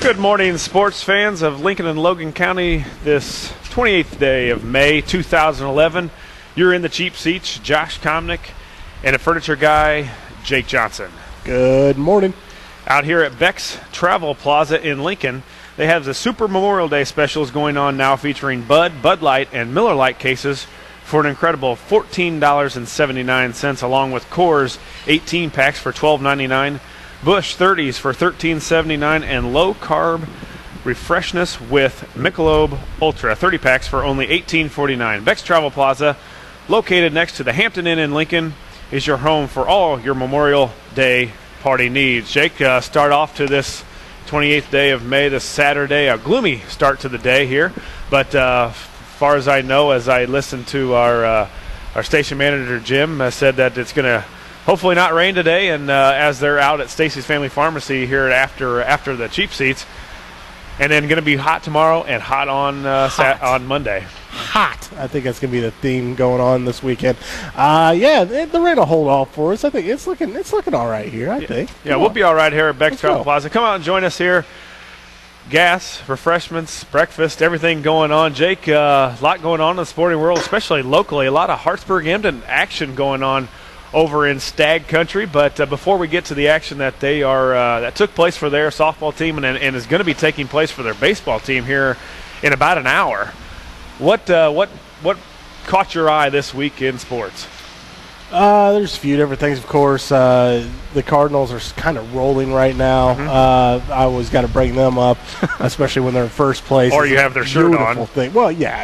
Good morning, sports fans of Lincoln and Logan County. This 28th day of May 2011. You're in the cheap seats, Josh Komnick, and a furniture guy, Jake Johnson. Good morning. Out here at Beck's Travel Plaza in Lincoln, they have the Super Memorial Day specials going on now, featuring Bud Light, and Miller Lite cases for an incredible $14.79, along with Coors 18 packs for $12.99. Busch 30s for $13.79, and low-carb refreshness with Michelob Ultra 30 packs for only $18.49. Beck's Travel Plaza, located next to the Hampton Inn in Lincoln, is your home for all your Memorial Day party needs. Jake, start off to this 28th day of May, this Saturday, a gloomy start to the day here, but as far as I know, as I listened to our station manager, Jim, said that it's going to hopefully not rain today, and as they're out at Stacy's Family Pharmacy here after the cheap seats, and then going to be hot tomorrow and hot on Monday. Hot. I think that's going to be the theme going on this weekend. The rain will hold off for us. I think it's looking all right here, I think. Yeah, we'll be all right here at Beck's Travel Plaza. Come out and join us here. Gas, refreshments, breakfast, everything going on. Jake, a lot going on in the sporting world, especially locally. A lot of Hartsburg-Emden action going on over in Stag Country, but before we get to the action that that took place for their softball team and is going to be taking place for their baseball team here in about an hour, what caught your eye this week in sports? There's a few different things, of course. The Cardinals are kind of rolling right now. Mm-hmm. I always got to bring them up, especially when they're in first place. Or you have their shirt on. Thing. Well, yeah,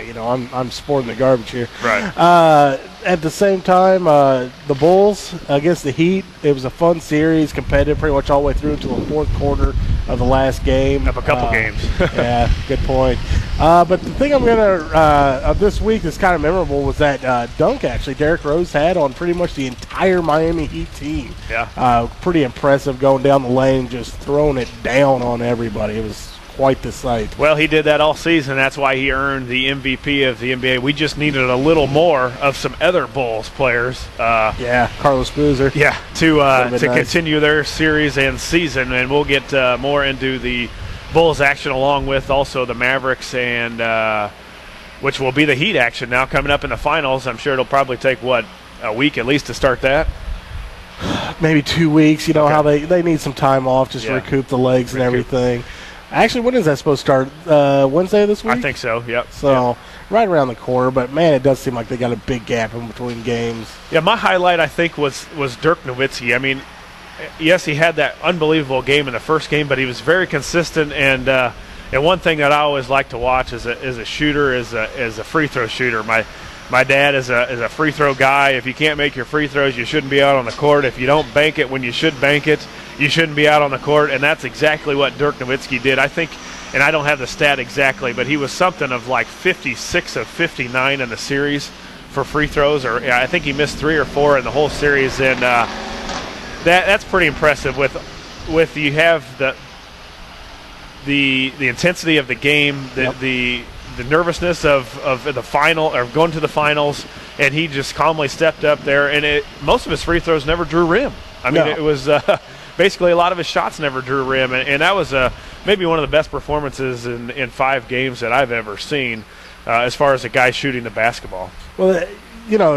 I'm sporting the garbage here. Right. At the same time, the Bulls against the Heat, it was a fun series, competitive pretty much all the way through until the fourth quarter of the last game. Of a couple games. Yeah, good point. But the thing I'm going to of this week that's kind of memorable was that dunk, actually, Derrick Rose had on pretty much the entire Miami Heat team. Yeah. Pretty impressive going down the lane, just throwing it down on everybody. It was quite the sight. Well, he did that all season. That's why he earned the MVP of the NBA. We just needed a little more of some other Bulls players. Carlos Boozer. Yeah, to nice. continue their series and season, and we'll get more into the Bulls action along with also the Mavericks, and which will be the Heat action now coming up in the finals. I'm sure it'll probably take, a week at least to start that? Maybe 2 weeks. You know how they need some time off just to recoup the legs and everything. Actually, when is that supposed to start? Wednesday this week? I think so, yep. So, right around the corner, but, man, it does seem like they got a big gap in between games. Yeah, my highlight, I think, was Dirk Nowitzki. I mean, yes, he had that unbelievable game in the first game, but he was very consistent, and one thing that I always like to watch as a shooter is a free throw shooter. My dad is a free throw guy. If you can't make your free throws, you shouldn't be out on the court. If you don't bank it when you should bank it, you shouldn't be out on the court, and that's exactly what Dirk Nowitzki did. I think, and I don't have the stat exactly, but he was something of like 56 of 59 in the series for free throws, or I think he missed 3 or 4 in the whole series, and that's pretty impressive. With you have the intensity of the game, the nervousness of the final or going to the finals, and he just calmly stepped up there, and most of his free throws never drew rim. I mean, it was basically a lot of his shots never drew rim, and that was maybe one of the best performances in 5 games that I've ever seen as far as a guy shooting the basketball. Well,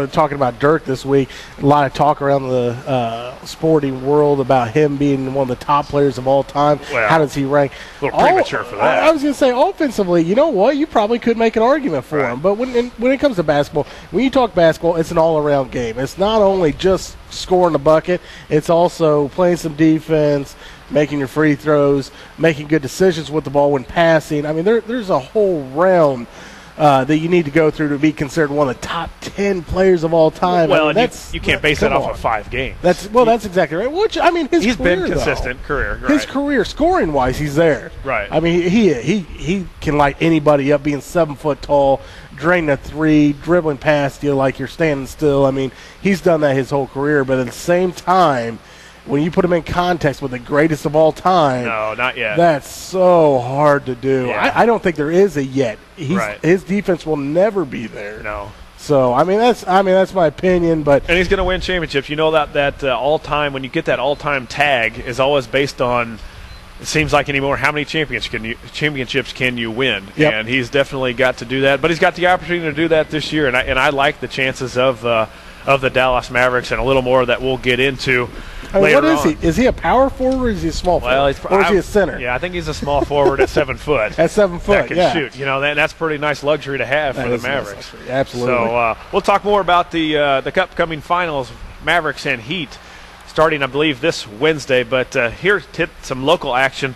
talking about Dirk this week, a lot of talk around the sporting world about him being one of the top players of all time. Well, how does he rank? A little premature for that. I was going to say, offensively, you know what? You probably could make an argument for him. But when it comes to basketball, when you talk basketball, it's an all-around game. It's not only just scoring the bucket. It's also playing some defense, making your free throws, making good decisions with the ball when passing. I mean, there's a whole realm that you need to go through to be considered one of the top 10 players of all time. Well, you can't base that off of 5 games. That's exactly right. Which, I mean, he's been consistent career. Right. His career, scoring wise, he's there. Right. I mean, he can light anybody up, being 7 foot tall, draining a 3, dribbling past you like you're standing still. I mean, he's done that his whole career. But at the same time, when you put him in context with the greatest of all time, no, not yet. That's so hard to do. Yeah. I don't think there is a yet. His defense will never be there. No. So that's my opinion. But and he's going to win championships. You know that all time, when you get that all time tag, is always based on it seems like anymore, how many championships can you win? Yep. And he's definitely got to do that. But he's got the opportunity to do that this year, and I like the chances of the Dallas Mavericks, and a little more that we'll get into later what is on. he? Is he a power forward or is he a small forward? Or is he a center? Yeah, I think he's a small forward at 7 foot. At 7 foot, that can shoot. That's pretty nice luxury to have for the Mavericks. Nice. Absolutely. So we'll talk more about the upcoming finals, Mavericks and Heat, starting, I believe, this Wednesday. But here's some local action.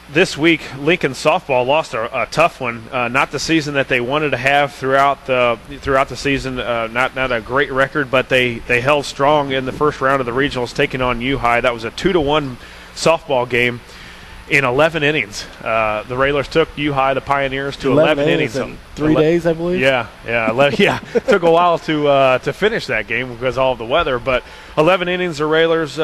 This week, Lincoln softball lost a tough one. Not the season that they wanted to have throughout the season. Not a great record, but they held strong in the first round of the regionals, taking on U-High. That was a 2-1 softball game in 11 innings. The Railers took U-High, the Pioneers, to 11 innings in 3 days, I believe. Yeah. It took a while to finish that game because of all the weather, but 11 innings. The Railers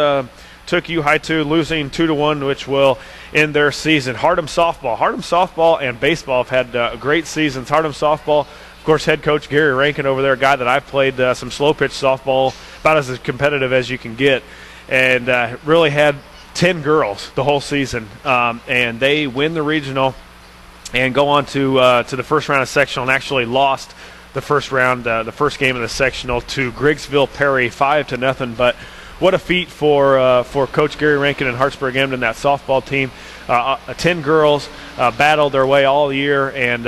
took U-High 2, losing 2-1, which will end their season. Hardham softball and baseball have had great seasons. Hardham softball, of course, head coach Gary Rankin over there, a guy that I've played some slow pitch softball, about as competitive as you can get, and really had 10 girls the whole season, and they win the regional and go on to the first round of sectional, and actually lost the first round, the first game of the sectional, to Griggsville Perry 5-0. But what a feat for Coach Gary Rankin and Hartsburg-Emden, that softball team. 10 girls battled their way all year and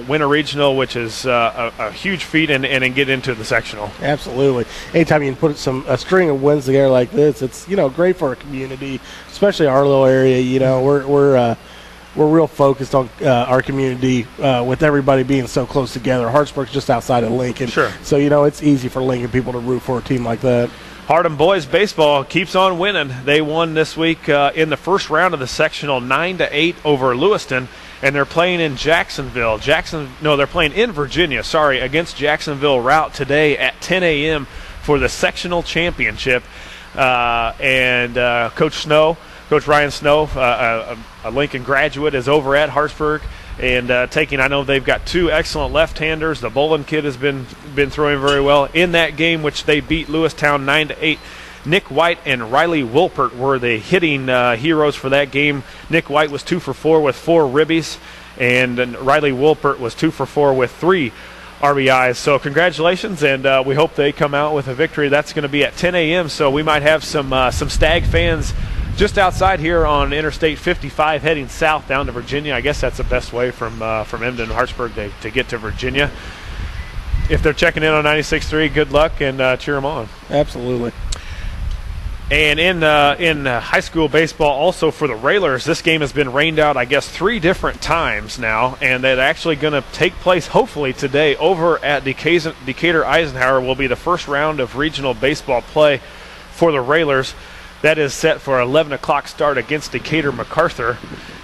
win a regional, which is a huge feat, and get into the sectional. Absolutely. Anytime you can put a string of wins together like this, it's great for our community, especially our little area. We're real focused on our community with everybody being so close together. Hartsburg's just outside of Lincoln, sure. So it's easy for Lincoln people to root for a team like that. Hardham boys baseball keeps on winning. They won this week in the first round of the sectional 9-8 over Lewiston, and they're playing in Jacksonville. They're playing in Virginia, against Jacksonville Route today at 10 a.m. for the sectional championship. Coach Ryan Snow, a Lincoln graduate, is over at Hartsburg and I know they've got two excellent left-handers. The Bolin kid has been throwing very well. In that game, which they beat Lewistown 9-8, Nick White and Riley Wilpert were the hitting heroes for that game. Nick White was 2 for 4 with 4 ribbies, and Riley Wilpert was 2 for 4 with 3 RBIs. So congratulations, and we hope they come out with a victory. That's going to be at 10 a.m., so we might have some Stag fans just outside here on Interstate 55 heading south down to Virginia. I guess that's the best way from Emden and Hartsburg to get to Virginia. If they're checking in on 96.3, good luck, and cheer them on. Absolutely. And in high school baseball, also for the Railers, this game has been rained out, I guess, 3 different times now, and that's actually going to take place hopefully today over at Decatur Eisenhower. Will be the first round of regional baseball play for the Railers. That is set for 11 o'clock start against Decatur MacArthur.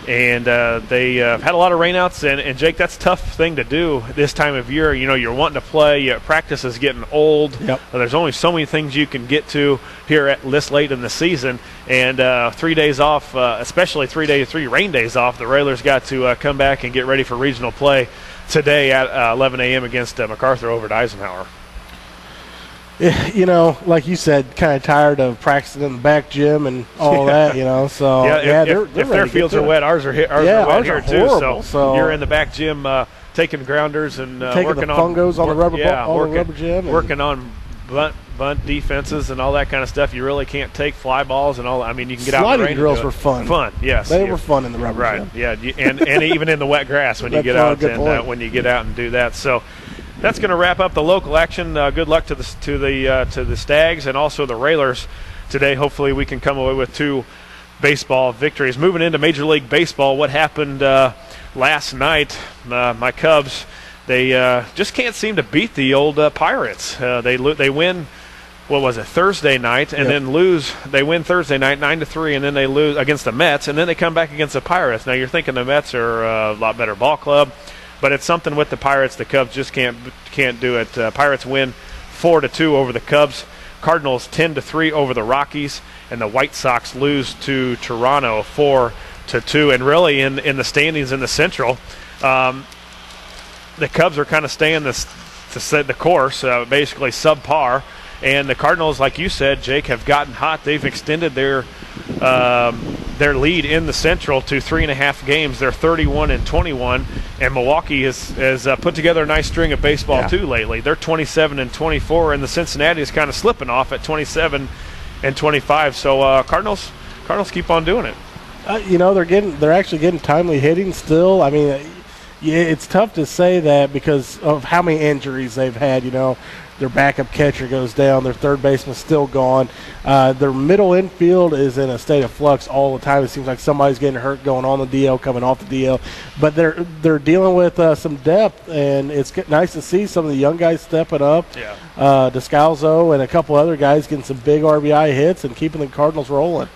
And they had a lot of rainouts. And, Jake, that's a tough thing to do this time of year. You're wanting to play. Practice is getting old. Yep. There's only so many things you can get to here at this late in the season. And 3 days off, especially 3 rain days off, the Railers got to come back and get ready for regional play today at 11 a.m. against MacArthur over at Eisenhower. Like you said, kind of tired of practicing in the back gym and all that, So if their fields are wet, ours are wet here too. Horrible, so you're in the back gym taking grounders and taking working the fungos on the rubber ball, working, the rubber gym, working on bunt defenses and all that kind of stuff. You really can't take fly balls and all. I mean, you can get out in the rain. Sliding drills were fun. Yes, they were fun in the rubber gym. Right? Yeah, and even in the wet grass when you get out and when you get out and do that. So. That's going to wrap up the local action. Good luck to the Stags and also the Railers today. Hopefully we can come away with 2 baseball victories. Moving into Major League Baseball, what happened last night? My Cubs, they just can't seem to beat the old Pirates. They win. What was it, Thursday night, and then lose. They win Thursday night 9-3, and then they lose against the Mets, and then they come back against the Pirates. Now you're thinking the Mets are a lot better ball club. But it's something with the Pirates. The Cubs just can't do it. Pirates win 4-2 over the Cubs. Cardinals 10-3 over the Rockies, and the White Sox lose to Toronto 4-2. And really, in the standings in the Central, the Cubs are kind of staying to set the course, basically subpar. And the Cardinals, like you said, Jake, have gotten hot. They've extended their their lead in the Central to 3.5 games. They're 31-21, and Milwaukee has put together a nice string of baseball too lately. They're 27-24, and the Cincinnati is kind of slipping off at 27-25. So Cardinals keep on doing it. They're actually getting timely hitting still. I mean, it's tough to say that because of how many injuries they've had. Their backup catcher goes down. Their third baseman's still gone. Their middle infield is in a state of flux all the time. It seems like somebody's getting hurt going on the DL, coming off the DL. But they're dealing with some depth, and it's nice to see some of the young guys stepping up. Yeah. Descalzo and a couple other guys getting some big RBI hits and keeping the Cardinals rolling.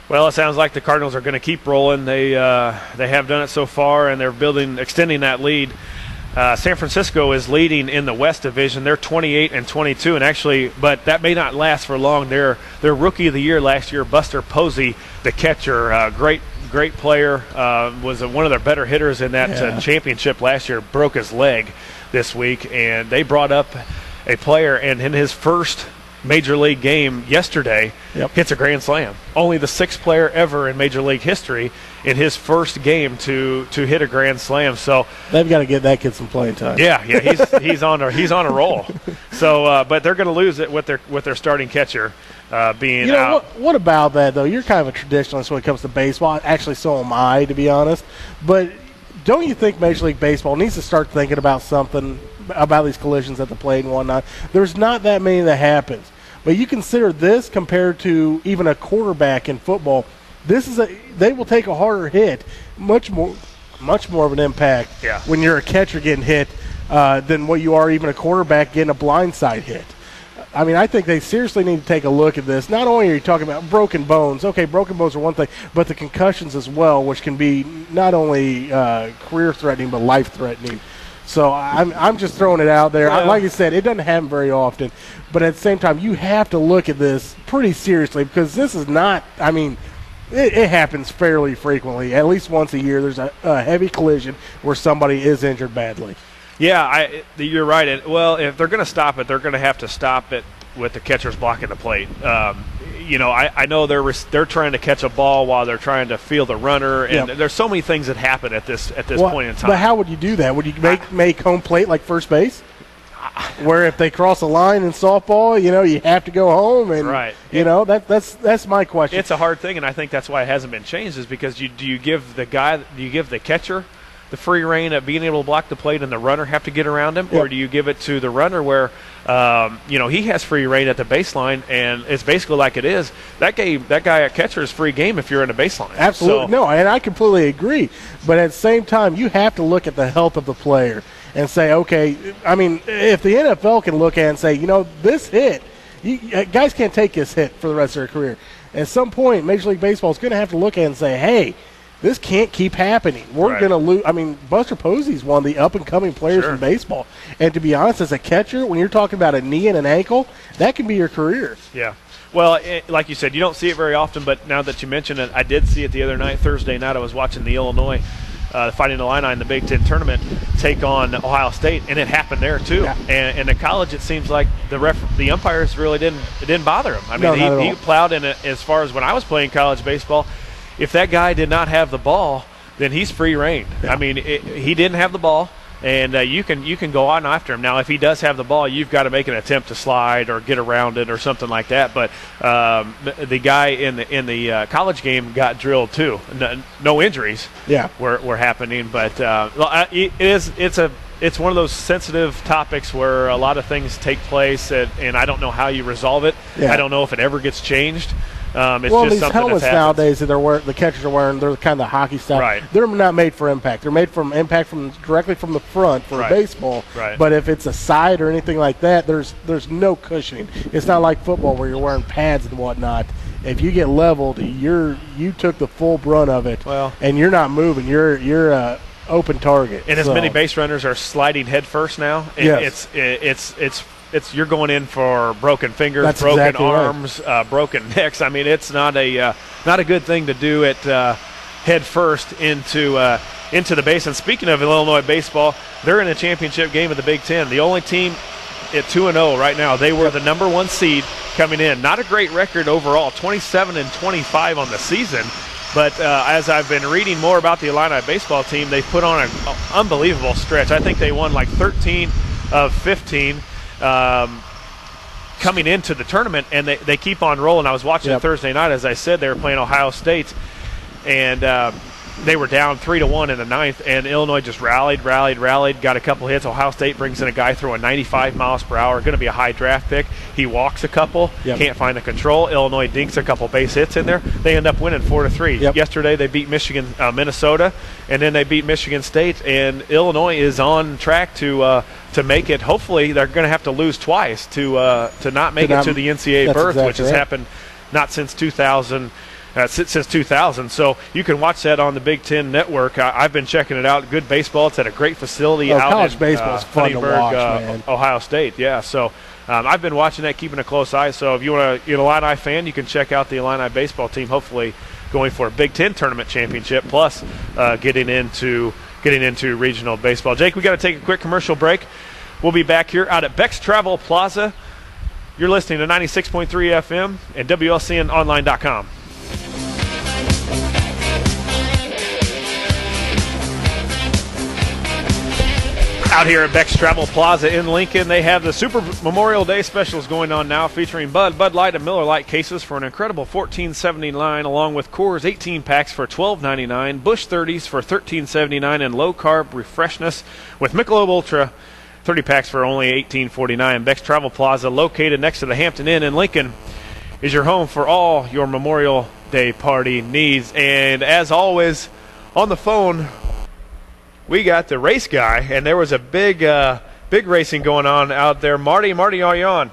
Well, it sounds like the Cardinals are going to keep rolling. They have done it so far, and they're extending that lead. San Francisco is leading in the West Division. They're 28-22, and actually, but that may not last for long. Their Rookie of the Year last year, Buster Posey, the catcher, great player, was one of their better hitters in that championship last year. Broke his leg this week, and they brought up a player, and in his first Major League game yesterday, hits a grand slam. Only the 6th player ever in Major League history in his first game to hit a grand slam. So they've got to get that kid some playing time. Yeah, he's on a roll. So, but they're going to lose it with their starting catcher being out. What about that though? You're kind of a traditionalist when it comes to baseball. Actually, so am I, to be honest. But don't you think Major League Baseball needs to start thinking about something about these collisions at the plate and whatnot? There's not that many that happens. But you consider this compared to even a quarterback in football. They will take a harder hit, much more of an impact when you're a catcher getting hit than what you are even a quarterback getting a blindside hit. I mean, I think they seriously need to take a look at this. Not only are you talking about broken bones. Okay, broken bones are one thing, but the concussions as well, which can be not only career-threatening but life-threatening. So I'm just throwing it out there. Like I said, it doesn't happen very often. But at the same time, you have to look at this pretty seriously because this is not – I mean, it happens fairly frequently. At least once a year there's a heavy collision where somebody is injured badly. Yeah, you're right. If they're going to stop it, they're going to have to stop it with the catchers blocking the plate. I know they're trying to catch a ball while they're trying to field a runner, and there's so many things that happen at this point in time. But how would you do that? Would you make home plate like first base, where if they cross a line in softball, you have to go home? And right. That's my question. It's a hard thing, and I think that's why it hasn't been changed. Is because do you give the catcher the free reign of being able to block the plate and the runner have to get around him, or do you give it to the runner where he has free reign at the baseline, and it's basically like it is that guy at catcher is free game if you're in the baseline. Absolutely. No, and I completely agree. But at the same time, you have to look at the health of the player and say, okay, I mean, if the NFL can look at it and say, this hit, guys can't take this hit for the rest of their career. At some point, Major League Baseball is going to have to look at it and say, hey, this can't keep happening. We're going to lose. I mean, Buster Posey's one of the up-and-coming players in baseball. And to be honest, as a catcher, when you're talking about a knee and an ankle, that can be your career. Yeah. Well, like you said, you don't see it very often, but now that you mention it, I did see it the other night, Thursday night. I was watching the Illinois Fighting Illini in the Big Ten tournament take on Ohio State, and it happened there too. Yeah. And in college, it seems like the umpires really didn't bother him. I mean, he plowed in it as far as when I was playing college baseball. If that guy did not have the ball, then he's free reign. Yeah. I mean, he didn't have the ball, and you can go on after him. Now, if he does have the ball, you've got to make an attempt to slide or get around it or something like that. But the guy in the college game got drilled too. No injuries. Were happening, but it's one of those sensitive topics where a lot of things take place, and I don't know how you resolve it. Yeah. I don't know if it ever gets changed. These helmets nowadays that the catchers are wearing, they're kind of the hockey style. Right. They're not made for impact. They're made from impact directly from the front for baseball. Right. But if it's a side or anything like that, there's no cushioning. It's not like football where you're wearing pads and whatnot. If you get leveled, you took the full brunt of it, and you're not moving. You're a open target. And as many base runners are sliding head first now, you're going in for broken fingers, broken arms, broken necks. I mean, it's not a good thing to do it head first into the base. And speaking of Illinois baseball, they're in a championship game of the Big Ten. The only team at 2-0 right now. They were the number 1 seed coming in. Not a great record overall, 27-25 on the season. But as I've been reading more about the Illini baseball team, they put on an unbelievable stretch. I think they won like 13 of 15 coming into the tournament, and they keep on rolling. I was watching Thursday night, as I said, they were playing Ohio State, and they were down 3-1 in the 9th, and Illinois just rallied, got a couple hits. Ohio State brings in a guy throwing 95 miles per hour, going to be a high draft pick. He walks a couple, can't find the control. Illinois dinks a couple base hits in there. They end up winning 4-3. Yesterday they beat Minnesota, and then they beat Michigan State, and Illinois is on track to make it. Hopefully they're going to have to lose twice to not make it to the NCAA berth, which has happened not since 2000. Since 2000, so you can watch that on the Big Ten Network. I've been checking it out. Good baseball. It's at a great facility out college in baseball is fun to watch, man. Ohio State. Yeah, so I've been watching that, keeping a close eye. So if you're an Illini fan, you can check out the Illini baseball team. Hopefully, going for a Big Ten tournament championship, plus getting into regional baseball. Jake, we got to take a quick commercial break. We'll be back here out at Beck's Travel Plaza. You're listening to 96.3 FM and WLCNonline.com. Out here at Beck's Travel Plaza in Lincoln, they have the Super Memorial Day specials going on now, featuring Bud Light, and Miller Lite cases for an incredible $14.79, along with Coors 18 packs for $12.99, Busch 30s for $13.79, and low carb refreshness with Michelob Ultra 30 packs for only $18.49. Beck's Travel Plaza, located next to the Hampton Inn in Lincoln, is your home for all your Memorial Day party needs. And as always, on the phone, we got the race guy, and there was a big racing going on out there. Marty, are you on?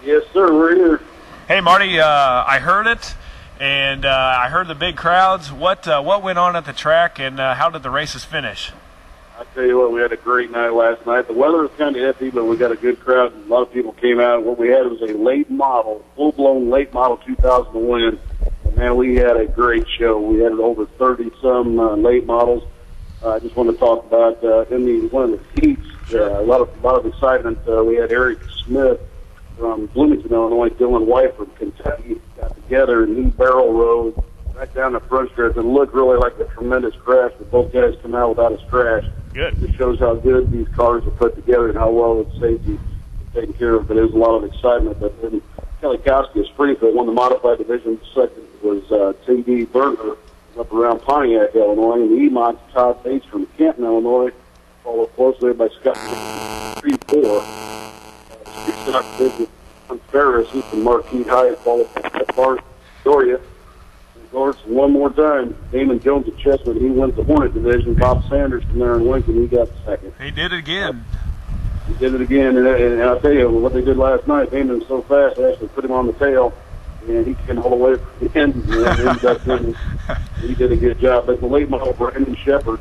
Yes, sir, we're here. Hey, Marty, I heard it, and I heard the big crowds. What went on at the track, and how did the races finish? I tell you what, we had a great night last night. The weather was kind of iffy, but we got a good crowd. A lot of people came out. What we had was a late model, full-blown late model 2000 win. And, man, we had a great show. We had over 30-some late models. I just want to talk about in one of the heats, a lot of excitement. We had Eric Smith from Bloomington, Illinois, Dylan White from Kentucky got together in New Barrel Road right down the front stretch. It looked really like a tremendous crash, but both guys come out without a crash. Good. It shows how good these cars are put together and how well it's safety is taken care of. But there's a lot of excitement. But then Kelly Kowski of Springfield won the modified division. Second was T.D. Berger up around Pontiac, Illinois, and the Emont, Todd Bates from Canton, Illinois, followed closely by Scott 3-4. Street stock division on Ferris from Marquette High, followed by Bart Doria. And Lawrence, one more time, Damon Jones of Chessman, he wins the Hornet division. Bob Sanders from there in Lincoln, he got second. He did it again. He did it again, and I'll tell you what they did last night. Damon was so fast, they actually put him on the tail. And he came all the way to the end. He did a good job. But the late model, Brandon Shepard,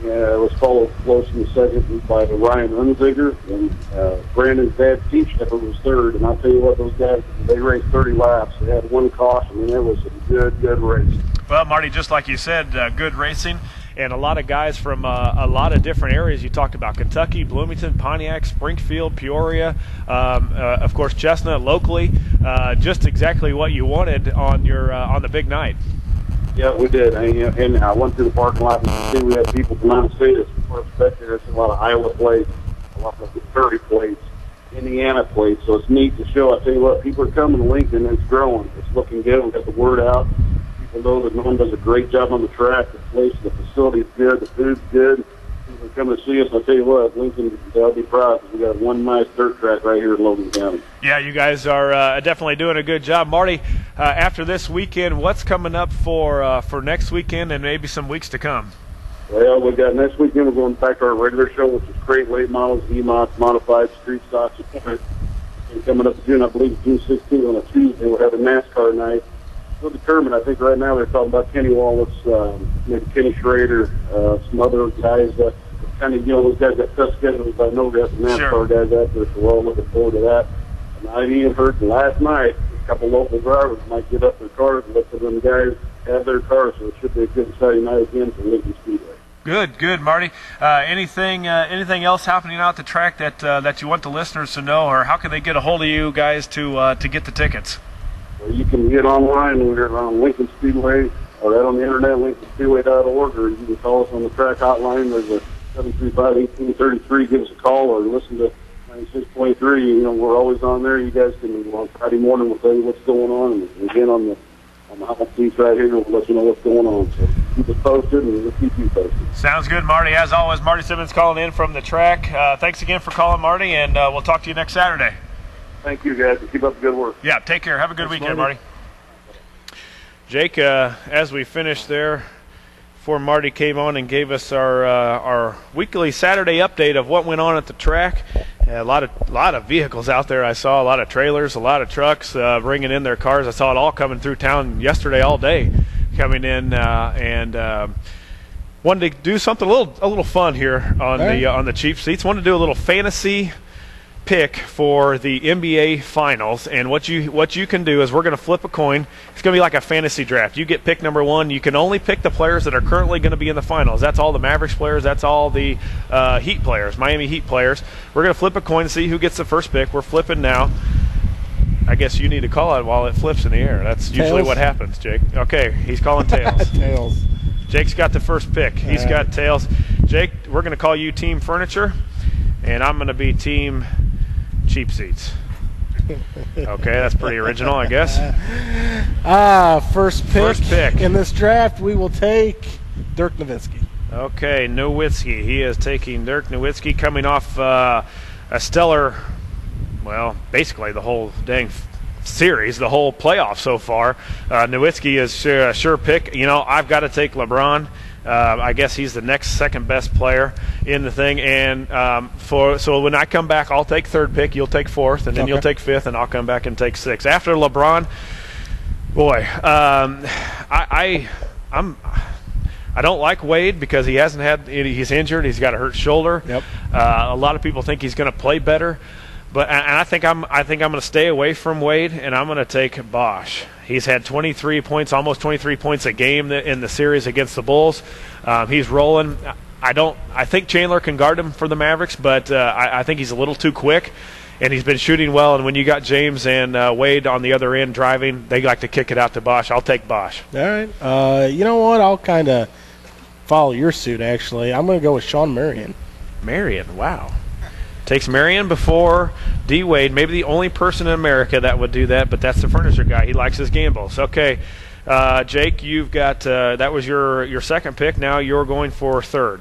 was followed close in the second by Ryan Unziger. And Brandon's dad, Steve Shepard, was third. And I'll tell you what, those guys, they raced 30 laps. They had one caution, and it was a good race. Well, Marty, just like you said, good racing. And a lot of guys from a lot of different areas. You talked about Kentucky, Bloomington, Pontiac, Springfield, Peoria, of course, Chestnut locally. Just exactly what you wanted on your on the big night. Yeah, we did. And I went through the parking lot and see we had people from out of state as spectators. A lot of Iowa plates, a lot of Missouri plates, Indiana plates. So it's neat to show. I tell you what, people are coming to Lincoln. It's growing. It's looking good. We got the word out. People know that Norm does a great job on the track. The place, the facility's good. The food's good. People come to see us. I'll tell you what, Lincoln, they'll be proud because we got one nice dirt track right here in Logan County. Yeah, you guys are definitely doing a good job. Marty, after this weekend, what's coming up for next weekend and maybe some weeks to come? Well, we got next weekend, we're going back to our regular show, which is Crate Late Models, EMOTs, Modified, Street Stocks. And coming up in June, I believe June 16th on a Tuesday, we'll have a NASCAR night. We'll determine. I think right now they're talking about Kenny Wallace, maybe Kenny Schrader, some other guys. Kind of, those guys got tough schedules. I know we have some NASCAR guys out there, so we're all looking forward to that. And I even heard last night a couple local drivers might get up their cars and let them guys have their cars, so it should be a good Saturday night again for Lincoln Speedway. Good, Marty. Anything else happening out at the track that you want the listeners to know, or how can they get a hold of you guys to get the tickets? Well, you can get online. We're on Lincoln Speedway, or right on the internet, lincolnspeedway.org, or you can call us on the track hotline. There's a 735-1833. Give us a call or listen to 96.3. You know, we're always on there. You guys can, on Friday morning, we'll tell you what's going on. And again, on the hot seats right here, we'll let you know what's going on. So keep us posted, and we'll keep you posted. Sounds good, Marty. As always, Marty Simmons calling in from the track. Thanks again for calling, Marty, and we'll talk to you next Saturday. Thank you, guys. Keep up the good work. Yeah, take care. Have a good weekend, Marty. Jake, as we finished there, before Marty came on and gave us our weekly Saturday update of what went on at the track. A lot of vehicles out there. I saw a lot of trailers, a lot of trucks bringing in their cars. I saw it all coming through town yesterday all day, coming in and wanted to do something a little fun here on the cheap seats. Wanted to do a little fantasy pick for the NBA Finals, and what you can do is we're going to flip a coin. It's going to be like a fantasy draft. You get pick number one. You can only pick the players that are currently going to be in the finals. That's all the Mavericks players. That's all the Heat players, Miami Heat players. We're going to flip a coin to see who gets the first pick. We're flipping now. I guess you need to call it while it flips in the air. That's usually what happens, Jake. Okay, he's calling tails. Tails. Jake's got the first pick. He's got tails. Jake, we're going to call you Team Furniture, and I'm going to be Team Cheap Seats. Okay, that's pretty original, I guess. First pick in this draft, we will take Dirk Nowitzki. Okay, Nowitzki. He is taking Dirk Nowitzki, coming off a stellar, well, basically the whole dang series, the whole playoff so far. Nowitzki is a sure pick. You know, I've got to take LeBron. I guess he's the next second best player in the thing, and so when I come back, I'll take third pick, you'll take fourth, and then you'll take fifth, and I'll come back and take sixth. After LeBron, boy, I don't like Wade because he hasn't had, he's injured, he's got a hurt shoulder. Yep. A lot of people think he's going to play better. But I think I'm going to stay away from Wade, and I'm going to take Bosch. He's had 23 points, almost 23 points a game in the series against the Bulls. He's rolling. I think Chandler can guard him for the Mavericks, but I think he's a little too quick, and he's been shooting well. And when you got James and Wade on the other end driving, they like to kick it out to Bosch. I'll take Bosch. All right. You know what? I'll kind of follow your suit, actually. I'm going to go with Sean Marion. Marion, wow. Takes Marion before D. Wade, maybe the only person in America that would do that, but that's the furniture guy. He likes his gambles. Okay, Jake, you've got that was your second pick. Now you're going for third.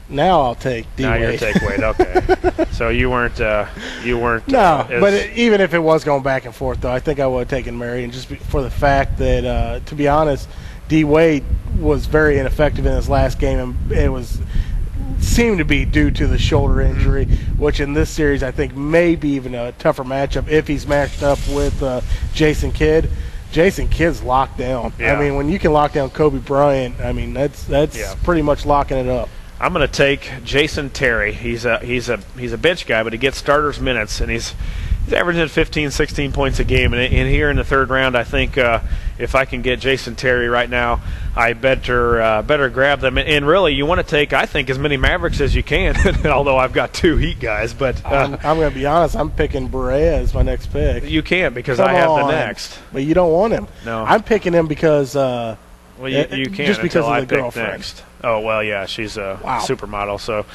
Now I'll take D. Now Wade. you take Wade. Okay, so you weren't. No, but even if it was going back and forth, though, I think I would have taken Marion just for the fact that, to be honest, D. Wade was very ineffective in his last game, and it seemed to be due to the shoulder injury, which in this series I think may be even a tougher matchup if he's matched up with Jason Kidd. Jason Kidd's locked down. Yeah. I mean, when you can lock down Kobe Bryant, I mean that's pretty much locking it up. I'm going to take Jason Terry. He's a bench guy, but he gets starters minutes, and he's averaging 15, 16 points a game. And here in the third round, I think if I can get Jason Terry right now, I better grab them. And really, you want to take, I think, as many Mavericks as you can, although I've got two Heat guys. But I'm going to be honest, I'm picking Barea as my next pick. You can't because I have the next. But you don't want him. No. I'm picking him because well, you can't just because until of I the pick girlfriend. next. Oh, well, yeah, she's a Wow. supermodel, so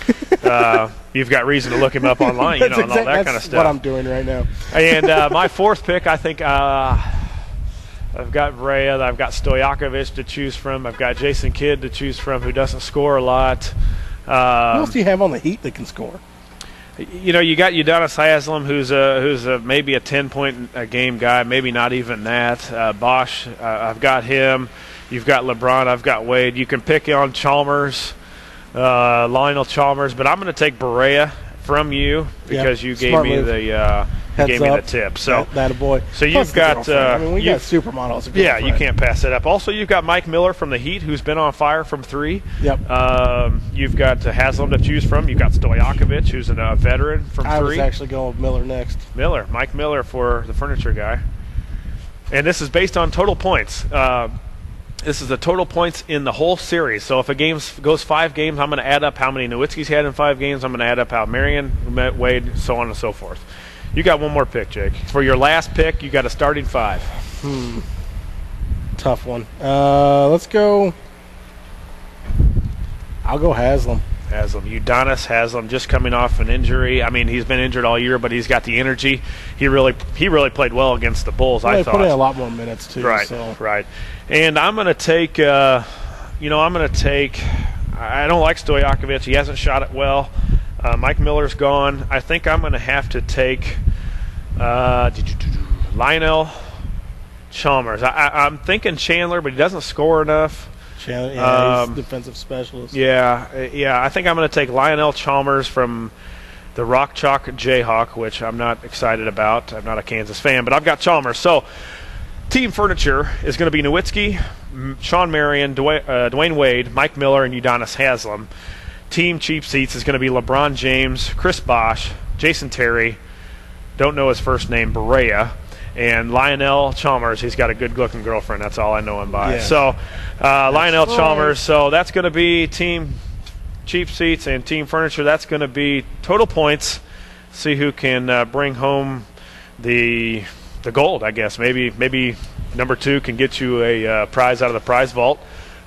you've got reason to look him up online, and all that kind of stuff. That's what I'm doing right now. And my fourth pick, I think I've got Brea, I've got Stojakovic to choose from, I've got Jason Kidd to choose from, who doesn't score a lot. Who else do you have on the Heat that can score? You know, you got Udonis Haslem, who's a maybe a 10-point a game guy, maybe not even that. Bosch, I've got him. You've got LeBron. I've got Wade. You can pick on Chalmers, Lionel Chalmers, but I'm going to take Barea from you because you gave me the tip. So that a boy. So you've got. I mean, we got supermodels. Yeah, you can't pass that up. Also, you've got Mike Miller from the Heat, who's been on fire from three. Yep. You've got Haslem to choose from. You've got Stojakovic, who's a veteran from three. I was actually going with Miller next. Mike Miller for the furniture guy. And this is based on total points. This is the total points in the whole series. So if a game goes 5 games, I'm going to add up how many Nowitzki's had in 5 games. I'm going to add up how Marion, Wade, so on and so forth. You got one more pick, Jake. For your last pick, you got a starting 5. Tough one. Let's go. I'll go Haslam. Udonis Haslam, just coming off an injury. I mean, he's been injured all year, but he's got the energy. He really played well against the Bulls. I thought. Put in a lot more minutes too. Right, so. right. And I'm going to take. I don't like Stojakovic. He hasn't shot it well. Mike Miller's gone. I think I'm going to have to take Lionel Chalmers. I'm thinking Chandler, but he doesn't score enough. He's defensive specialist. Yeah. I think I'm going to take Lionel Chalmers from the Rock Chalk Jayhawk, which I'm not excited about. I'm not a Kansas fan, but I've got Chalmers. So, team furniture is going to be Nowitzki, Sean Marion, Dwayne Wade, Mike Miller, and Udonis Haslam. Team cheap seats is going to be LeBron James, Chris Bosh, Jason Terry, don't know his first name, Berea, and Lionel Chalmers. He's got a good-looking girlfriend. That's all I know him by. Yeah. So, Lionel Chalmers. So that's going to be team cheap seats and team furniture. That's going to be total points. See who can bring home the gold, I guess. Maybe number 2 can get you a prize out of the prize vault.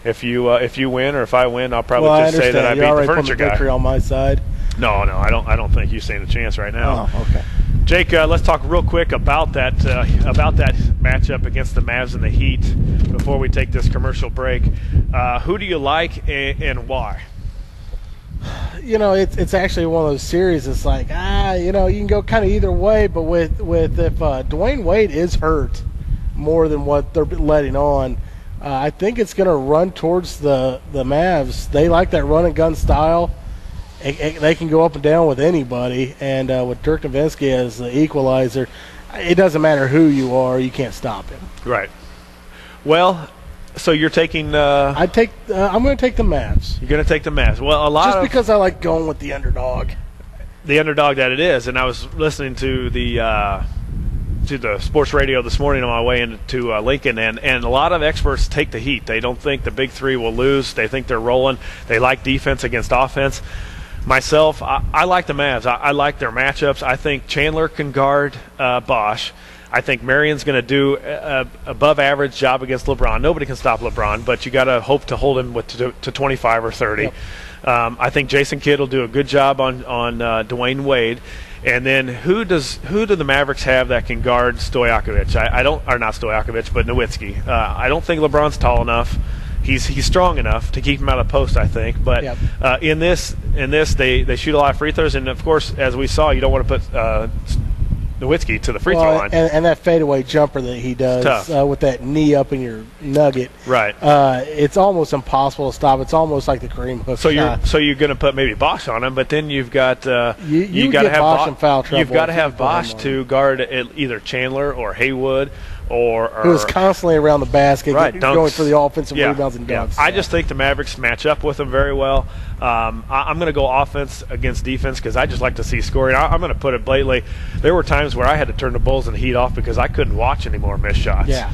If you win, or if I win, I'll probably just say that I beat the furniture guy. Victory on my side. No, I don't think you stand a chance right now. Oh, okay. Jake, let's talk real quick about that matchup against the Mavs and the Heat before we take this commercial break. Who do you like and why? It's actually one of those series. It's like you can go kind of either way, but with if Dwayne Wade is hurt more than what they're letting on, I think it's going to run towards the Mavs. They like that run and gun style. They can go up and down with anybody, and with Dirk Nowitzki as the equalizer, it doesn't matter who you are, you can't stop him. Right. Well, so you're taking. I'm going to take the Mavs. You're going to take the Mavs. Well, just because I like going with the underdog. The underdog that it is, and I was listening to the sports radio this morning on my way into Lincoln, and a lot of experts take the Heat. They don't think the big 3 will lose. They think they're rolling. They like defense against offense. Myself, I like the Mavs. I like their matchups. I think Chandler can guard Bosh. I think Marion's going to do an above-average job against LeBron. Nobody can stop LeBron, but you got to hope to hold him to 25 or 30. Yep. I think Jason Kidd will do a good job on Dwayne Wade. And then who do the Mavericks have that can guard Stojakovic? Not Stojakovic, but Nowitzki. I don't think LeBron's tall enough. He's strong enough to keep him out of the post, I think. But yep. in this, they shoot a lot of free throws, and of course, as we saw, you don't want to put Nowitzki to the free throw line. And that fadeaway jumper that he does with that knee up in your nugget, right? It's almost impossible to stop. It's almost like the Kareem hook shot. You're going to put maybe Bosh on him, but then you've got you got to have Bosh in foul trouble. You've got to have Bosh to guard either Chandler or Haywood. Who is constantly around the basket, right, going for the offensive rebounds and dunks. Yeah. I just think the Mavericks match up with them very well. I'm going to go offense against defense because I just like to see scoring. I'm going to put it blatantly. There were times where I had to turn the Bulls and Heat off because I couldn't watch any more missed shots. Yeah.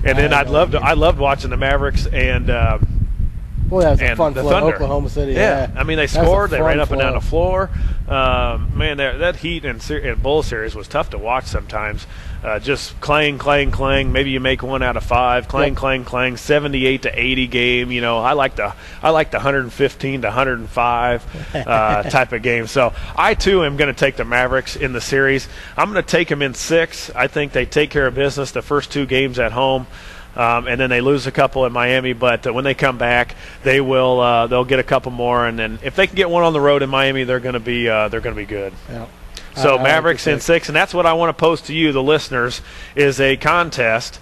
And then I loved watching the Mavericks and boy, that was a fun the flow. Thunder. Oklahoma City. Yeah. I mean, they scored. They ran up and down the floor. Man, that Heat and Bulls series was tough to watch sometimes. Just clang. Maybe you make 1 out of 5. Clang. 78 to 80 game. I like the 115 to 105 type of game. So I too am going to take the Mavericks in the series. I'm going to take them in 6. I think they take care of business the first 2 games at home. And then they lose a couple in Miami, but when they come back, they'll get a couple more, and then if they can get one on the road in Miami, they're going to be good. Yeah. So Mavericks in 6, and that's what I want to pose to you, the listeners, is a contest.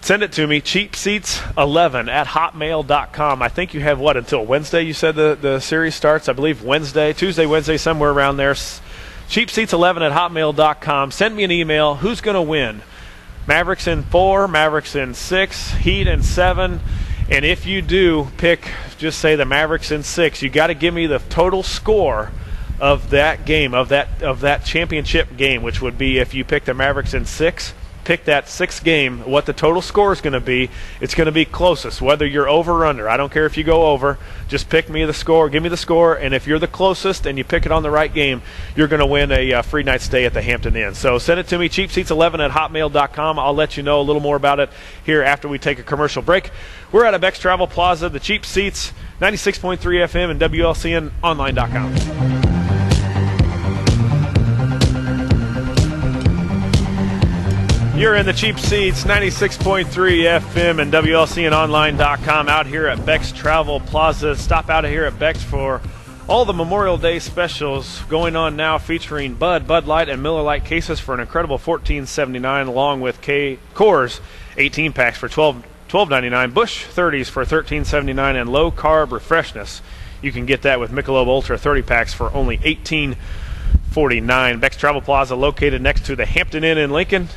Send it to me, cheapseats11 at hotmail.com. I think you have until Wednesday? You said the series starts, I believe Tuesday, Wednesday, somewhere around there. Cheapseats11 at hotmail.com. Send me an email. Who's going to win? Mavericks in 4, Mavericks in 6, Heat in 7. And if you do pick, just say the Mavericks in 6, you got to give me the total score of that game, of that championship game, which would be if you pick the Mavericks in 6, pick that sixth game, what the total score is going to be. It's going to be closest, whether you're over or under. I don't care if you go over. Just pick me the score, give me the score, and if you're the closest and you pick it on the right game, you're going to win a free night stay at the Hampton Inn. So send it to me, cheapseats11@hotmail.com. I'll let you know a little more about it here after we take a commercial break. We're at Beck's Travel Plaza, the Cheap Seats, 96.3 FM and WLCNonline.com. You're in the Cheap Seats, 96.3 FM and WLCNonline.com out here at Beck's Travel Plaza. Stop out of here at Beck's for all the Memorial Day specials going on now, featuring Bud Light, and Miller Lite cases for an incredible $14.79, along with Coors 18 packs for $12.99, Busch 30s for $13.79, and low carb refreshness. You can get that with Michelob Ultra 30 packs for only $18.49. Beck's Travel Plaza, located next to the Hampton Inn in Lincoln,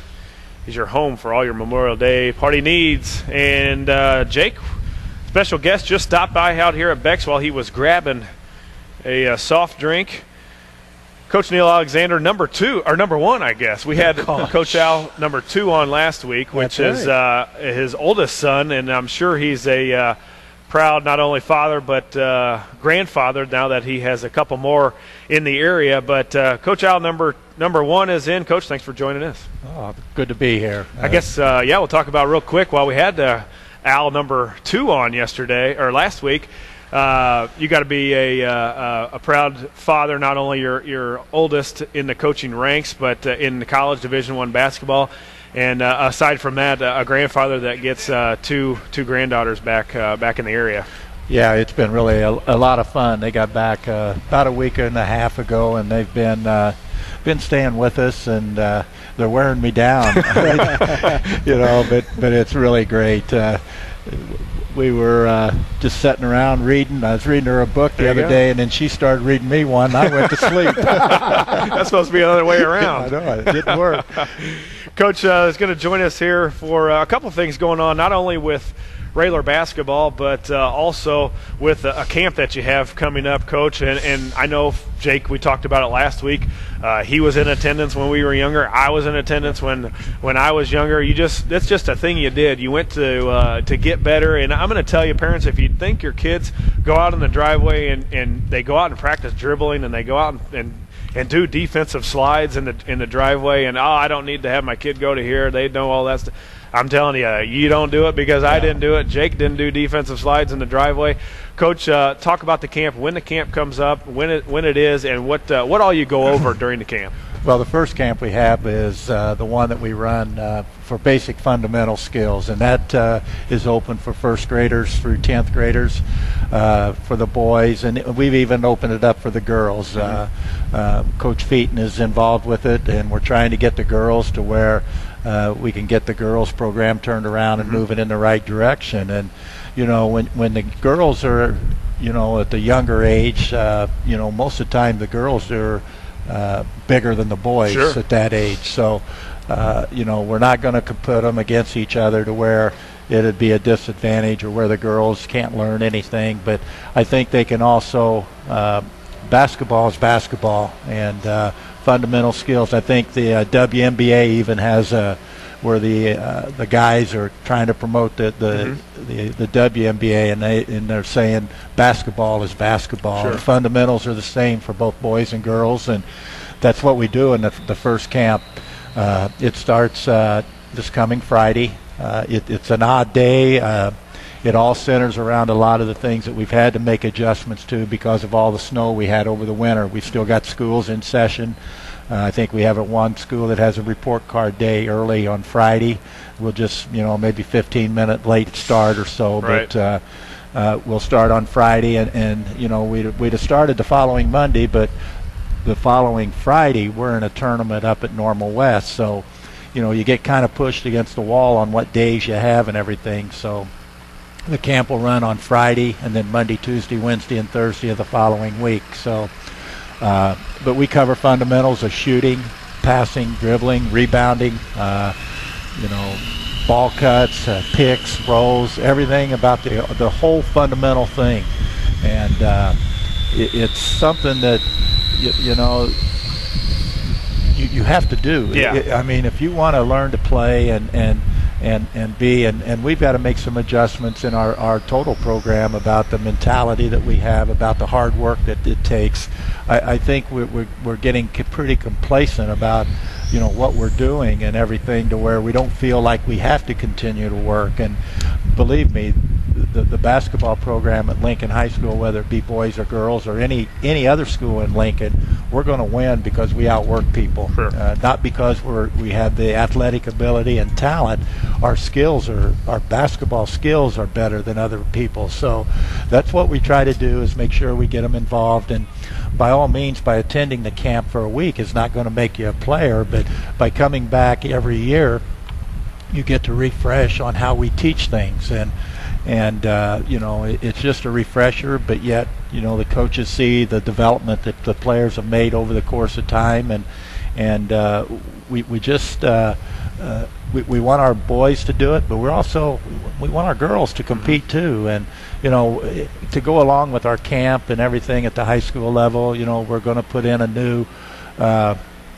is your home for all your Memorial Day party needs. And Jake, special guest, just stopped by out here at Beck's while he was grabbing a soft drink. Coach Neil Alexander, number one, I guess. We had Coach Al, number 2, on last week, which is his oldest son, and I'm sure he's a proud not only father but grandfather now that he has a couple more in the area. But Coach Al, number 1 is in. Coach, thanks for joining us. Oh, good to be here. I guess, we'll talk about real quick while we had Al, number 2, on last week. You got to be a proud father, not only your oldest in the coaching ranks, but in the college Division I basketball. And aside from that, a grandfather that gets two granddaughters back in the area. Yeah, it's been really a lot of fun. They got back about a week and a half ago, and they've been staying with us, and they're wearing me down. But it's really great. We were just sitting around reading. I was reading her a book the other day, and then she started reading me one. I went to sleep. That's supposed to be the other way around. I know, it didn't work. Coach is going to join us here for a couple of things going on, not only with Raylor basketball, but also with a camp that you have coming up, Coach. And I know, Jake, we talked about it last week. He was in attendance when we were younger. I was in attendance when I was younger. That's just a thing you did. You went to get better. And I'm going to tell you, parents, if you think your kids go out in the driveway and they go out and practice dribbling, and they go out and do defensive slides in the driveway, and I don't need to have my kid go to here. They know all that stuff. I'm telling you, you don't do it, because I didn't do it. Jake didn't do defensive slides in the driveway. Coach, talk about the camp, when the camp comes up, when it is, and what all you go over during the camp. Well, the first camp we have is the one that we run for basic fundamental skills, and that is open for first graders through 10th graders for the boys, and we've even opened it up for the girls. Coach Featon is involved with it, and we're trying to get the girls to where we can get the girls program turned around and moving in the right direction. And when the girls are at the younger age, most of the time the girls are bigger than the boys at that age. So we're not going to put them against each other to where it'd be a disadvantage or where the girls can't learn anything. But I think they can also basketball is basketball, and fundamental skills. I think the WNBA even has where the guys are trying to promote the WNBA, and they're saying basketball is basketball. Sure. The fundamentals are the same for both boys and girls, and that's what we do in the first camp. It starts this coming Friday. It's an odd day. It all centers around a lot of the things that we've had to make adjustments to because of all the snow we had over the winter. We've still got schools in session. I think we have one school that has a report card day early on Friday. We'll just, maybe 15-minute late start or so, right. But we'll start on Friday, and we'd have started the following Monday, but the following Friday we're in a tournament up at Normal West, so you get kind of pushed against the wall on what days you have and everything. So the camp will run on Friday, and then Monday, Tuesday, Wednesday, and Thursday of the following week. So, but we cover fundamentals of shooting, passing, dribbling, rebounding, ball cuts, picks, rolls, everything about the whole fundamental thing. And it's something that you have to do. Yeah. I mean, if you want to learn to play and be, and we've got to make some adjustments in our total program about the mentality that we have, about the hard work that it takes. I think we're getting pretty complacent about what we're doing and everything, to where we don't feel like we have to continue to work. And believe me, the basketball program at Lincoln High School, whether it be boys or girls or any other school in Lincoln, we're going to win because we outwork people. Sure. Not because we have the athletic ability and talent. Our basketball skills are better than other people. So that's what we try to do, is make sure we get them involved. And by all means, by attending the camp for a week is not going to make you a player, but by coming back every year, you get to refresh on how we teach things. And it's just a refresher, but yet the coaches see the development that the players have made over the course of time, and we want our boys to do it, but we want our girls to compete too. And to go along with our camp and everything at the high school level, we're going to put in a new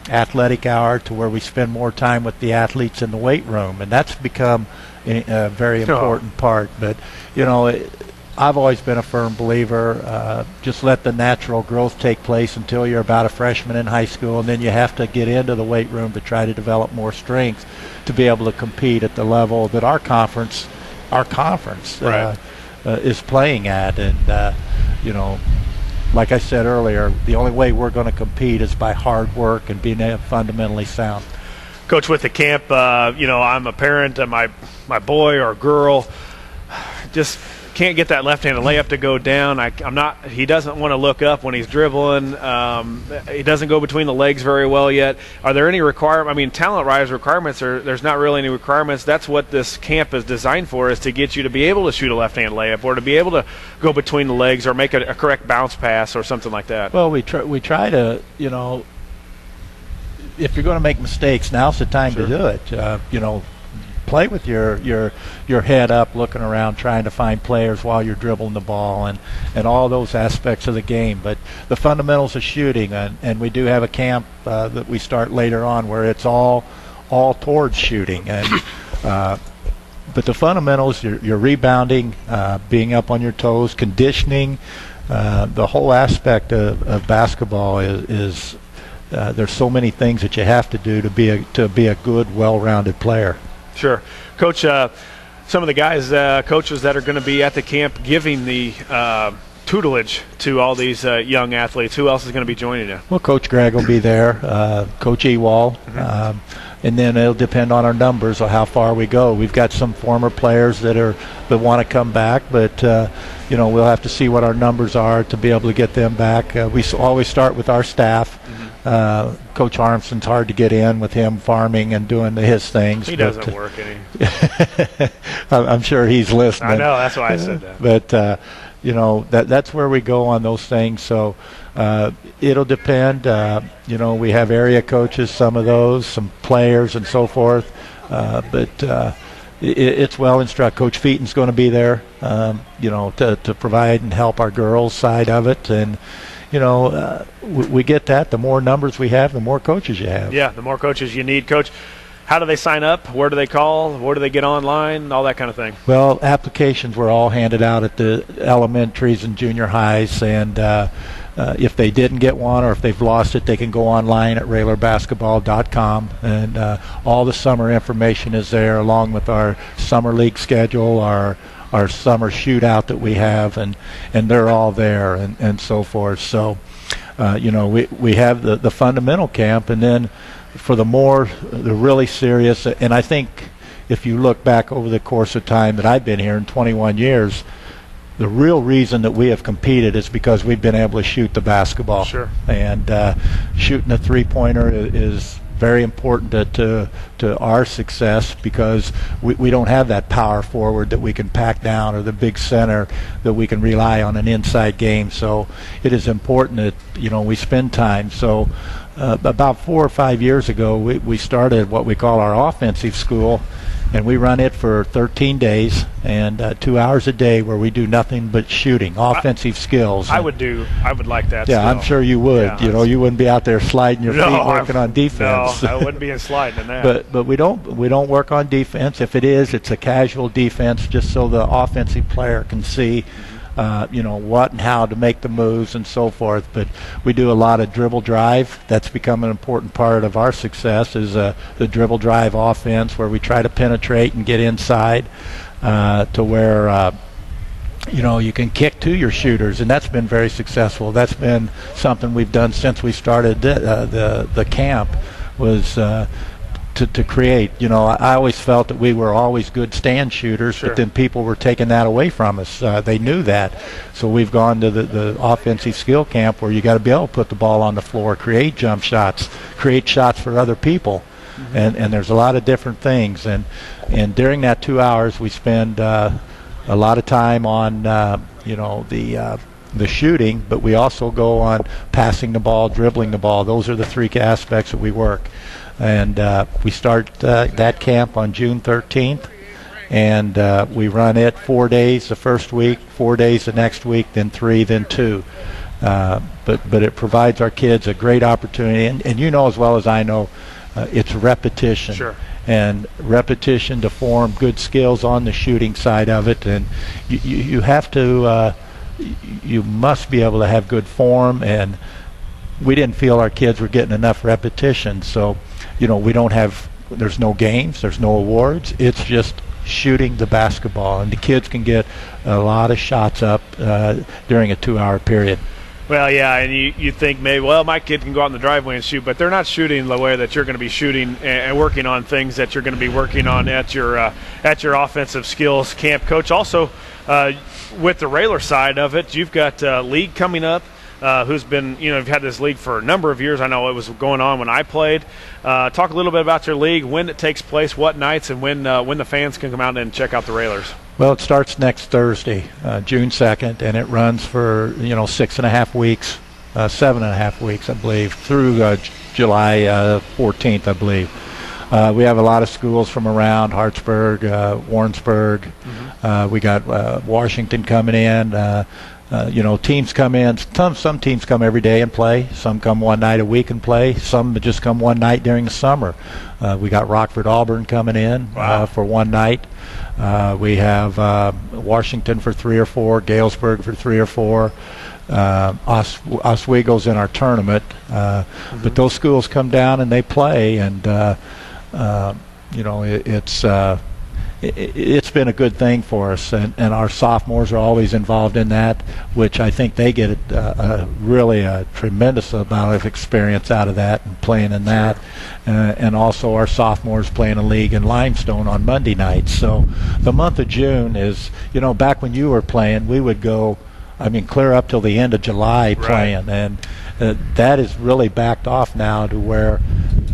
athletic hour to where we spend more time with the athletes in the weight room, and that's become a very important part. But I've always been a firm believer, just let the natural growth take place until you're about a freshman in high school, and then you have to get into the weight room to try to develop more strength to be able to compete at the level that our conference Right. Is playing at. And like I said earlier, the only way we're going to compete is by hard work and being fundamentally sound. Coach, with the camp, I'm a parent, and my boy or girl just can't get that left-handed layup to go down. He doesn't want to look up when he's dribbling. He doesn't go between the legs very well yet. Are there any talent-wise requirements? There's not really any requirements. That's what this camp is designed for, is to get you to be able to shoot a left-handed layup, or to be able to go between the legs, or make a correct bounce pass or something like that. Well, we try to, if you're going to make mistakes, now's the time to do it. Play with your head up, looking around, trying to find players while you're dribbling the ball, and all those aspects of the game. But the fundamentals of shooting, and we do have a camp that we start later on where it's all towards shooting. And but the fundamentals, your rebounding, being up on your toes, conditioning, the whole aspect of basketball is there's so many things that you have to do to be a good, well-rounded player. Sure. Coach, some of the guys, coaches that are going to be at the camp giving the tutelage to all these young athletes, who else is going to be joining you? Well, Coach Gregg will be there, Coach Ewald, and then it'll depend on our numbers or how far we go. We've got some former players that want to come back, but we'll have to see what our numbers are to be able to get them back. We always start with our staff. Coach Armstrong's hard to get in with him farming and doing his things. He doesn't work any. I'm sure he's listening. I know, that's why I said that. But that's where we go on those things. So it'll depend. We have area coaches, some of those, some players, and so forth. But it's well instructed. Coach Featon's going to be there, to provide and help our girls' side of it. And we get that. The more numbers we have, the more coaches you have. Yeah, the more coaches you need. Coach, how do they sign up? Where do they call? Where do they get online? All that kind of thing. Well, applications were all handed out at the elementaries and junior highs, and if they didn't get one or if they've lost it, they can go online at RaylorBasketball.com, and all the summer information is there, along with our summer league schedule, our summer shootout that we have, and they're all there, and so forth. So, we have the fundamental camp, and then for the really serious, and I think if you look back over the course of time that I've been here in 21 years, the real reason that we have competed is because we've been able to shoot the basketball. Sure. And shooting a three-pointer is very important to our success, because we don't have that power forward that we can pack down, or the big center that we can rely on an inside game. So it is important that we spend time. So about 4 or 5 years ago, we started what we call our offensive school, And we run it for 13 days and 2 hours a day where we do nothing but shooting, offensive skills. I would like that. Yeah, still. I'm sure you would. Yeah, You wouldn't be out there sliding your feet working on defense. No, I wouldn't be sliding in that. But we don't work on defense. If it is, it's a casual defense, just so the offensive player can see what and how to make the moves and so forth. But we do a lot of dribble drive. That's become an important part of our success, is the dribble drive offense, where we try to penetrate and get inside to where you can kick to your shooters, and that's been very successful. That's been something we've done since we started the camp, was to create. I always felt that we were always good stand shooters, Sure. but then people were taking that away from us. They knew that. So we've gone to the offensive skill camp, where you got to be able to put the ball on the floor, create jump shots, create shots for other people. Mm-hmm. And there's a lot of different things. And during that 2 hours, we spend a lot of time on the shooting, but we also go on passing the ball, dribbling the ball. Those are the three aspects that we work. And we start that camp on June 13th, and we run it 4 days the first week, 4 days the next week, then 3, then 2. But it provides our kids a great opportunity, and you know as well as I know, it's repetition. Sure. And repetition to form good skills on the shooting side of it, and you have to you must be able to have good form, and we didn't feel our kids were getting enough repetition. So there's no games, there's no awards, it's just shooting the basketball, and the kids can get a lot of shots up during a 2-hour period. Well, yeah, and you think maybe, my kid can go out in the driveway and shoot, but they're not shooting the way that you're going to be shooting and working on things that you're going to be working on at your offensive skills camp. Coach, also with the Railer side of it, you've got league coming up. Who's been, you've had this league for a number of years. I know it was going on when I played. Talk a little bit about your league, when it takes place, what nights, and when the fans can come out and check out the Railers. Well, it starts next Thursday, June 2nd, and it runs for 6.5 weeks, 7.5 weeks, I believe, through July 14th, I believe. We have a lot of schools from around Hartsburg, Warrensburg. Mm-hmm. We got Washington coming in. Teams come in. Some teams come every day and play. Some come one night a week and play. Some just come one night during the summer. We got Rockford Auburn coming in for one night. We have Washington for 3 or 4, Galesburg for 3 or 4. Oswego's in our tournament. But those schools come down and they play, and it's been a good thing for us, and our sophomores are always involved in that, which I think they get really a tremendous amount of experience out of that and playing in that. And also our sophomores playing a league in Limestone on Monday nights. So the month of June is, back when you were playing, we would go, clear up till the end of July playing. And that is really backed off now to where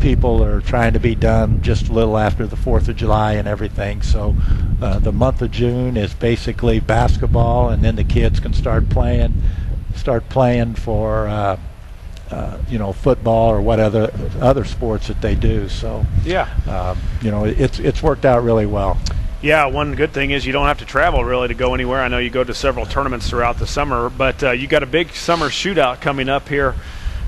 people are trying to be done just a little after the 4th of July and everything. So the month of June is basically basketball, and then the kids can start playing for football or what other sports that they do. So it's worked out really well. Yeah, one good thing is you don't have to travel really to go anywhere. I know you go to several tournaments throughout the summer, but you got a big summer shootout coming up here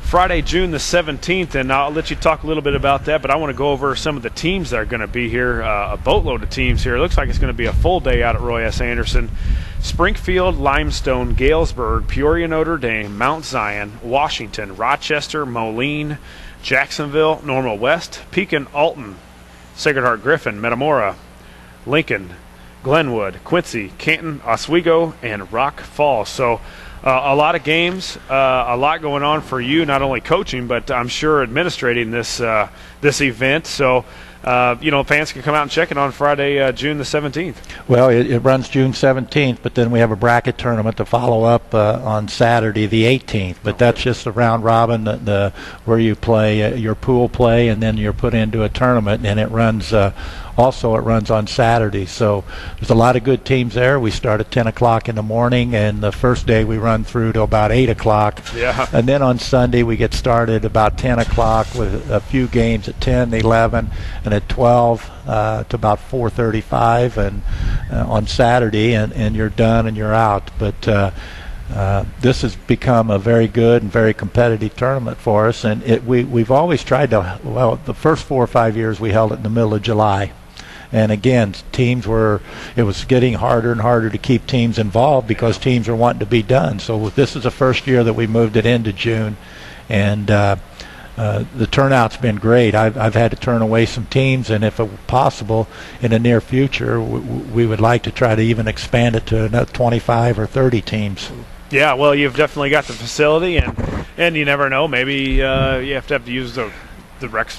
Friday, June the 17th, and I'll let you talk a little bit about that, but I want to go over some of the teams that are going to be here, a boatload of teams here. It looks like it's going to be a full day out at Roy S. Anderson. Springfield, Limestone, Galesburg, Peoria, Notre Dame, Mount Zion, Washington, Rochester, Moline, Jacksonville, Normal West, Pekin, Alton, Sacred Heart, Griffin, Metamora, Lincoln, Glenwood, Quincy, Canton, Oswego, and Rock Falls. So a lot of games, a lot going on for you, not only coaching, but I'm sure administrating this event. So, fans can come out and check it on Friday, June the 17th. Well, it runs June 17th, but then we have a bracket tournament to follow up on Saturday the 18th. But that's just a round robin, where you play your pool play, and then you're put into a tournament, and it runs also it runs on Saturday. So there's a lot of good teams there. We start at 10 o'clock in the morning, and the first day we run through to about 8 o'clock. Yeah. And then on Sunday we get started about 10 o'clock with a few games at 10, 11, and at 12 to about 4:35, and on Saturday, and you're done and you're out. But this has become a very good and very competitive tournament for us, and we've always tried to, well, the first 4 or 5 years we held it in the middle of July. And again, it was getting harder and harder to keep teams involved because teams are wanting to be done. So this is the first year that we moved it into June, and the turnout's been great. I've had to turn away some teams, and if possible, in the near future, we would like to try to even expand it to another 25 or 30 teams. Yeah, well, you've definitely got the facility, and you never know. Maybe you have to use the rec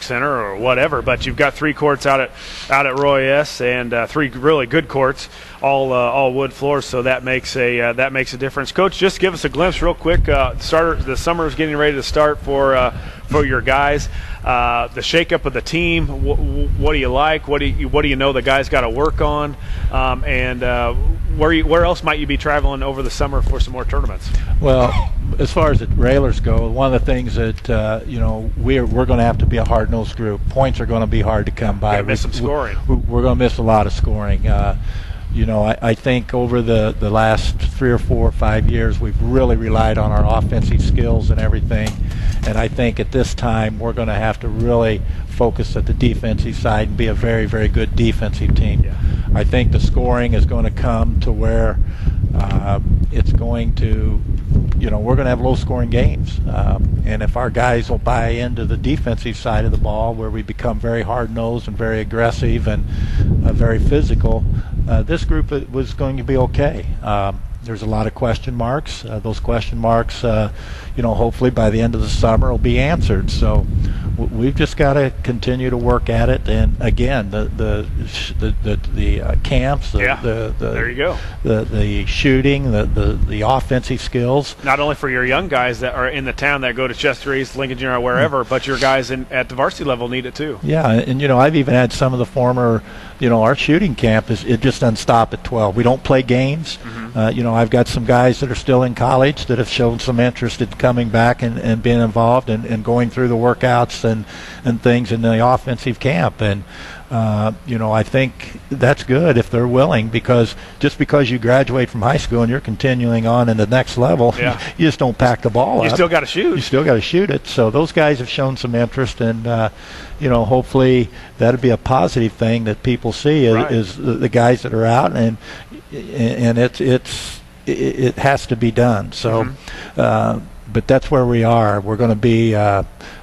center or whatever. But you've got 3 courts out at Roy S. and 3 really good courts, all wood floors. So that makes a difference. Coach, just give us a glimpse real quick. The summer is getting ready to start for your guys. The shakeup of the team. What do you like? What do you know the guys got to work on? And where else might you be traveling over the summer for some more tournaments? Well, as far as the railers go, one of the things that we're going to have to be a hard-nosed group. Points are going to be hard to come by. Miss some scoring. We're going to miss a lot of scoring. I think over the last 3 or 4 or 5 years, we've really relied on our offensive skills and everything. And I think at this time, we're going to have to really focus at the defensive side and be a very, very good defensive team. Yeah. I think the scoring is going to come to where it's going to, we're going to have low-scoring games. And if our guys will buy into the defensive side of the ball, where we become very hard-nosed and very aggressive and very physical, this group was going to be okay. There's a lot of question marks. Those question marks, hopefully by the end of the summer will be answered. So we've just got to continue to work at it. And again, the camps, there you go. The shooting, the offensive skills. Not only for your young guys that are in the town that go to Chester East, Lincoln Junior, or wherever, but your guys at the varsity level need it too. Yeah, and I've even had some of the former, our shooting camp it just doesn't stop at 12. We don't play games. Mm-hmm. I've got some guys that are still in college that have shown some interest in coming back and being involved and going through the workouts and things in the offensive camp. And I think that's good if they're willing, because just because you graduate from high school and you're continuing on in the next level, you just don't pack the ball up. You still got to shoot. You still got to shoot it. So those guys have shown some interest, and hopefully that'll be a positive thing that people see is the guys that are out, and it has to be done. So, but that's where we are. We're going to be.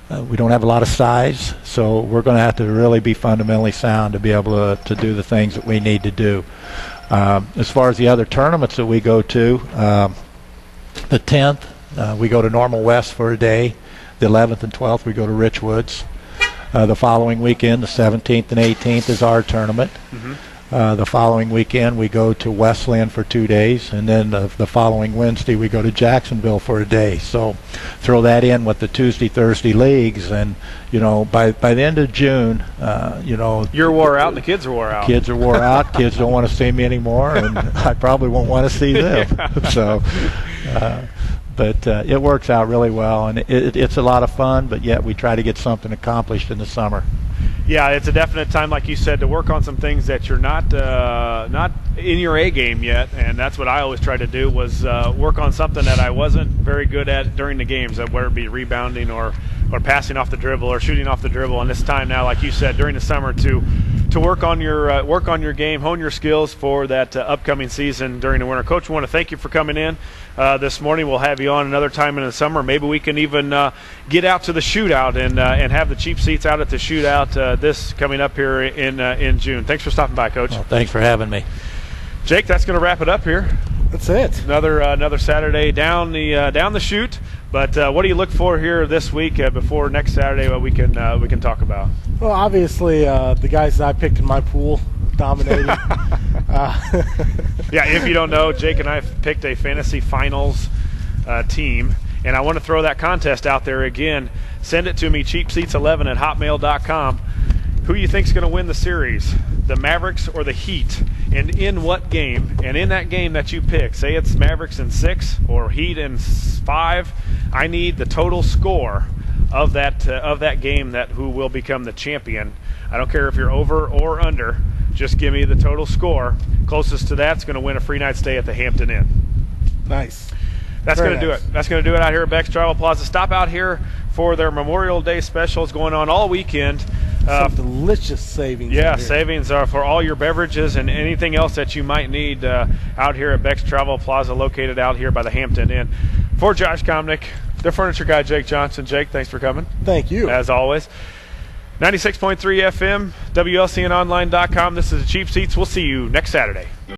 We don't have a lot of size, so we're going to have to really be fundamentally sound to be able to do the things that we need to do. As far as the other tournaments that we go to, the 10th, we go to Normal West for a day. The 11th and 12th, we go to Richwoods. The following weekend, the 17th and 18th, is our tournament. Mm-hmm. The following weekend, we go to Westland for 2 days, and then the following Wednesday, we go to Jacksonville for a day. So throw that in with the Tuesday, Thursday leagues, and by the end of June, you're wore out, and the kids are wore out. Kids are wore out. Kids don't want to see me anymore, and I probably won't want to see them. So. But it works out really well, and it's a lot of fun, but yet we try to get something accomplished in the summer. Yeah, it's a definite time, like you said, to work on some things that you're not in your A game yet, and that's what I always try to do, was work on something that I wasn't very good at during the games, whether it be rebounding or passing off the dribble or shooting off the dribble. And it's time now, like you said, during the summer to work on your game, hone your skills for that upcoming season during the winter. Coach, we want to thank you for coming in this morning. We'll have you on another time in the summer. Maybe we can even get out to the shootout and have the cheap seats out at the shootout this coming up here in June. Thanks for stopping by, Coach. Well, thanks for having me. Jake, that's going to wrap it up here. That's it. Another Saturday down the chute. But what do you look for here this week before next Saturday? What we can talk about? Well, obviously the guys that I picked in my pool dominating. Yeah, if you don't know, Jake and I have picked a fantasy finals team, and I want to throw that contest out there again. Send it to me, cheapseats11@hotmail.com. who you think's going to win the series, the Mavericks or the Heat, and in what game. And in that game that you pick, say it's Mavericks in 6 or Heat in 5, I need the total score of that game, that who will become the champion. I don't care if you're over or under. Just give me the total score. Closest to that's going to win a free night stay at the Hampton Inn. Nice. That's going to do it. That's going to do it out here at Beck's Travel Plaza. Stop out here for their Memorial Day specials going on all weekend. Some delicious savings. Yeah, savings are for all your beverages and anything else that you might need out here at Beck's Travel Plaza, located out here by the Hampton Inn. For Josh Komnick, the furniture guy, Jake Johnson. Jake, thanks for coming. Thank you. As always. 96.3 FM, WLCNonline.com. This is Cheap Seats. We'll see you next Saturday.